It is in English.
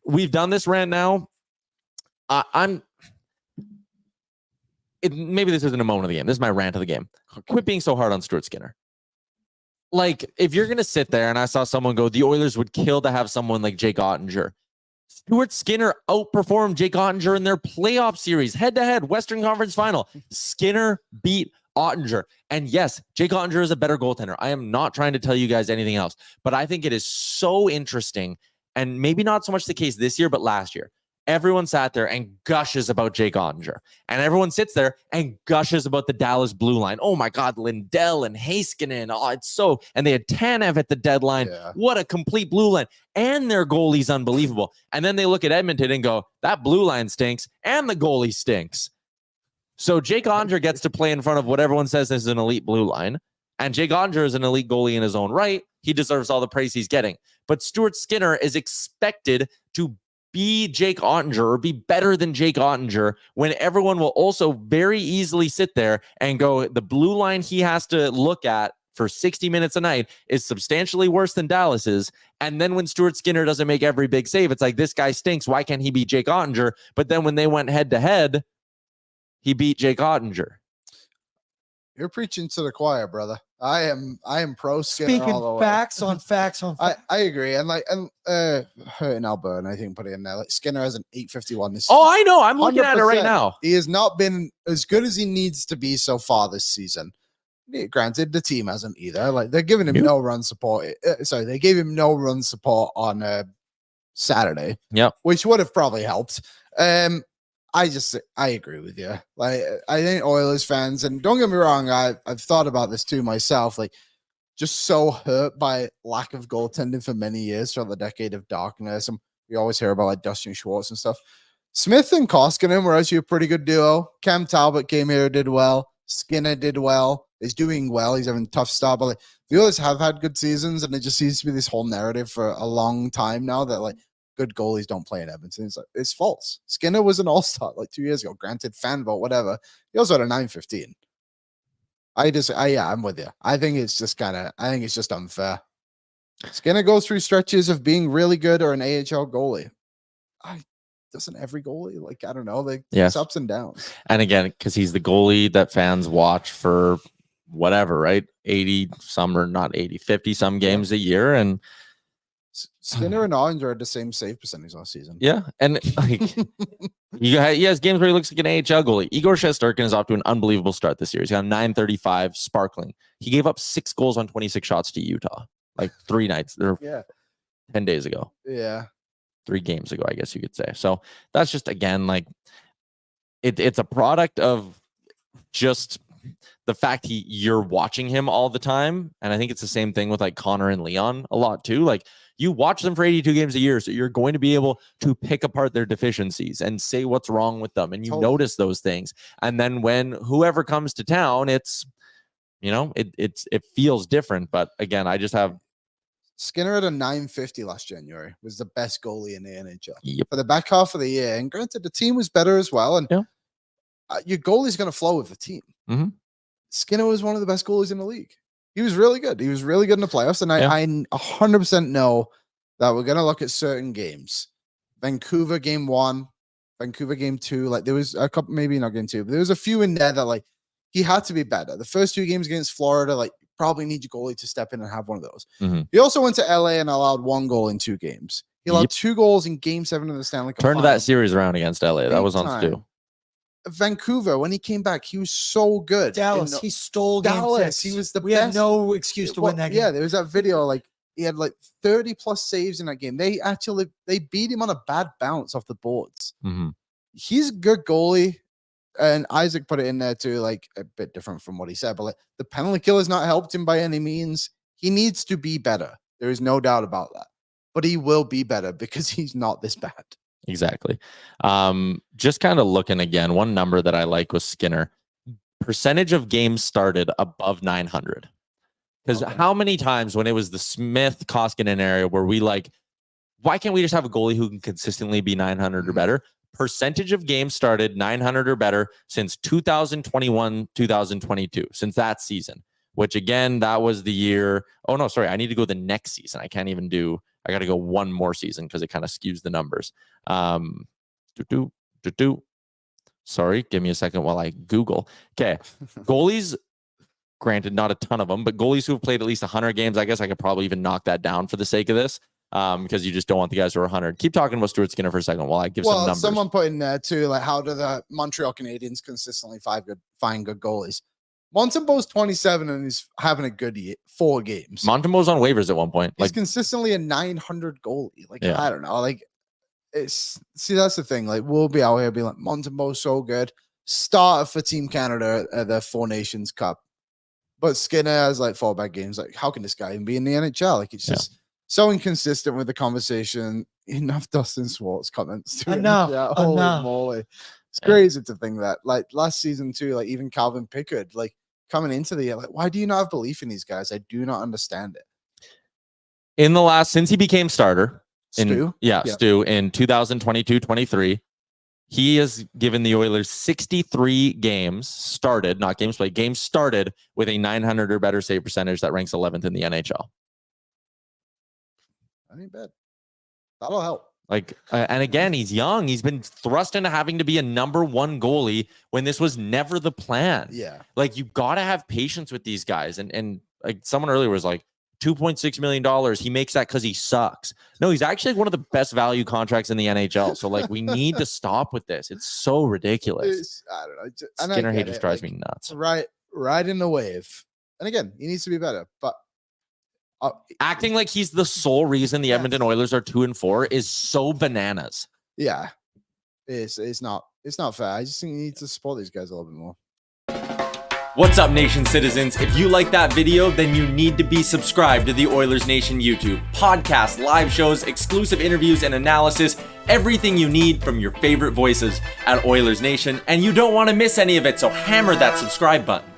we've done this rant now. Maybe this isn't a moment of the game. This is my rant of the game. Quit being so hard on Stuart Skinner. Like, if you're going to sit there, and I saw someone go, the Oilers would kill to have someone like Jake Ottinger. Stuart Skinner outperformed Jake Ottinger in their playoff series, head-to-head, Western Conference Final. Skinner beat Ottinger. And yes, Jake Ottinger is a better goaltender. I am not trying to tell you guys anything else, but I think it is so interesting, and maybe not so much the case this year, but last year. Everyone sat there and gushes about Jake Ottinger. And everyone sits there and gushes about the Dallas blue line. Oh my God, Lindell and Heiskanen. Oh, it's so... And they had Tanev at the deadline. Yeah. What a complete blue line. And their goalie's unbelievable. And then they look at Edmonton and go, that blue line stinks and the goalie stinks. So Jake Ottinger gets to play in front of what everyone says is an elite blue line. And Jake Ottinger is an elite goalie in his own right. He deserves all the praise he's getting. But Stuart Skinner is expected to be Jake Ottinger or be better than Jake Ottinger when everyone will also very easily sit there and go, the blue line he has to look at for 60 minutes a night is substantially worse than Dallas's. And then when Stuart Skinner doesn't make every big save, it's like, this guy stinks. Why can't he beat Jake Ottinger? But then when they went head to head, he beat Jake Ottinger. You're preaching to the choir, brother. I am pro Skinner. Speaking all the way. facts on facts. I agree. And hurting Alberta, I think put it in there. Like Skinner has an 851 this season. Oh, I know. I'm looking at it right now. He has not been as good as he needs to be so far this season. Granted, the team hasn't either. Like they're giving him no run support. They gave him no run support on Saturday. Yep. Which would have probably helped. I agree with you. Like, I think Oilers fans, and don't get me wrong, I've thought about this too myself, like just so hurt by lack of goaltending for many years throughout the decade of darkness. And we always hear about like Dustin Schwartz and stuff. Smith and Koskinen were actually a pretty good duo. Cam Talbot came here, did well. Skinner did well. He's doing well. He's having a tough start. But like, the Oilers have had good seasons, and it just seems to be this whole narrative for a long time now that like, good goalies don't play in Edmonton. It's false. Skinner was an all-star like 2 years ago. Granted, fan vote, whatever. He also had a 915. I'm with you. I think it's just unfair. Skinner goes through stretches of being really good or an AHL goalie. Doesn't every goalie? Like, I don't know. It's ups and downs. And again, because he's the goalie that fans watch for whatever, right? 80 some or not 80, 50 some games a year. And Skinner and Ottinger had the same save percentage last season. Yeah, and like he has games where he looks like an AHL goalie. Igor Shesterkin is off to an unbelievable start this year. He's got 935 sparkling. He gave up 6 goals on 26 shots to Utah, like 3 nights or 10 days ago. Yeah, 3 games ago, I guess you could say. So that's just, again, like it's a product of just the fact you're watching him all the time. And I think it's the same thing with like Connor and Leon a lot too. Like, you watch them for 82 games a year, so you're going to be able to pick apart their deficiencies and say what's wrong with them. And you notice those things. And then when whoever comes to town, it's, it feels different. But again, I just have Skinner at a 950 last January, was the best goalie in the NHL for the back half of the year. And granted, the team was better as well. And your goalie's going to flow with the team. Mm-hmm. Skinner was one of the best goalies in the league. He was really good. He was really good in the playoffs. And I 100% know that we're going to look at certain games. Vancouver game 1, Vancouver game 2. Like there was a couple, maybe not game 2, but there was a few in there that like he had to be better. The first 2 games against Florida, like probably need your goalie to step in and have one of those. Mm-hmm. He also went to LA and allowed 1 goal in 2 games. He allowed 2 goals in game 7 of the Stanley Cup. Turned that series around against LA. That was on Stu. Vancouver, when he came back, he was so good. Dallas, he stole Dallas. Game 6. He was the best. We had no excuse to win that game. Yeah, there was that video. Like he had like 30 plus saves in that game. They beat him on a bad bounce off the boards. Mm-hmm. He's a good goalie, and Isaac put it in there too. Like a bit different from what he said, but like the penalty kill has not helped him by any means. He needs to be better. There is no doubt about that. But he will be better because he's not this bad. Exactly. Just kind of looking again, one number that I like was Skinner. Percentage of games started above 900. Because how many times when it was the Smith Koskinen area where we like, why can't we just have a goalie who can consistently be 900 or better? Percentage of games started 900 or better since 2021, 2022, since that season, which again, that was the year. Oh no, sorry. I need to go the next season. I can't even do I got to go one more season because it kind of skews the numbers. Sorry, give me a second while I Google. Okay, goalies, granted, not a ton of them, but goalies who have played at least 100 games, I guess I could probably even knock that down for the sake of this, because you just don't want the guys who are 100. Keep talking about Stuart Skinner for a second while I give some numbers. Someone put in there too, like, how do the Montreal Canadiens consistently find good goalies? Montembeau's 27 and he's having a good 4 games. Montembeau's on waivers at one point. He's consistently a 900 goalie. Like, Yeah. I don't know. Like, that's the thing. Like, we'll be out here being like, Montembeau's so good. Starter for Team Canada at the Four Nations Cup. But Skinner has like 4 bad games. Like, how can this guy even be in the NHL? Like, it's just so inconsistent with the conversation. Enough Dustin Schwartz comments. Enough. Holy Enough. moly. It's crazy to think that. Like, last season too, like, even Calvin Pickard, like, coming into the year, like, why do you not have belief in these guys? I do not understand it. Since he became starter, Stu in 2022-23, he has given the Oilers 63 games started, not games played, games started with a 900 or better save percentage that ranks 11th in the NHL. That ain't bad. That'll help. Like, and again, he's young. He's been thrust into having to be a number 1 goalie when this was never the plan. Yeah. Like, you got to have patience with these guys. And like someone earlier was like, $2.6 million. He makes that because he sucks. No, he's actually one of the best value contracts in the NHL. So, like, we need to stop with this. It's so ridiculous. I don't know. Skinner hate just drives me nuts. Right in the wave. And again, he needs to be better. But acting like he's the sole reason the Edmonton Oilers are 2-4 is so bananas. Yeah, it's not fair. I just think you need to support these guys a little bit more. What's up, Nation citizens? If you like that video, then you need to be subscribed to the Oilers Nation YouTube. Podcasts, live shows, exclusive interviews, and analysis. Everything you need from your favorite voices at Oilers Nation. And you don't want to miss any of it, so hammer that subscribe button.